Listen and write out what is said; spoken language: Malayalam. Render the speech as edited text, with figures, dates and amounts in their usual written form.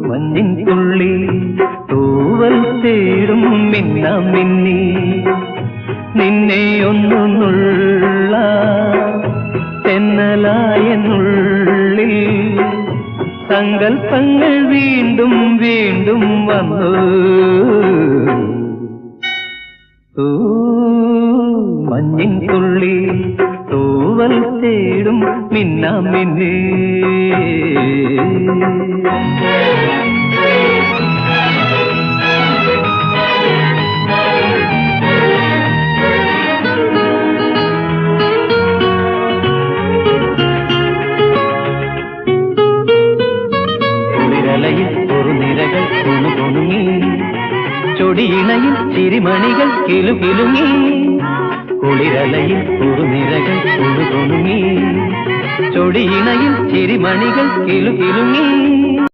മഞ്ഞിൻ തുള്ളി തൂവൽ തേടും മിന്നാം മിന്നി നിന്നെ ഒന്നു നുള്ള തെന്നലായെന്നുള്ളിൽ സങ്കൽപ്പങ്ങൾ വീണ്ടും വീണ്ടും വന്നു. മഞ്ഞിൻ തുള്ളി തൂവൽ തേടും മിന്നാം മിന്നി. കുളിരലയിൽ ഒരു നിരകൾ കുണുകുണുങ്ങി ചൊടിയിണയിൽ ചിരിമണികൾ കിലുകിലുങ്ങി. കുളിരലയിൽ ഒരു നിരകൾ കുണുകുണുങ്ങി ചൊടിയിണയിൽ ചിരിമണികൾ കിലുകിലുങ്ങി.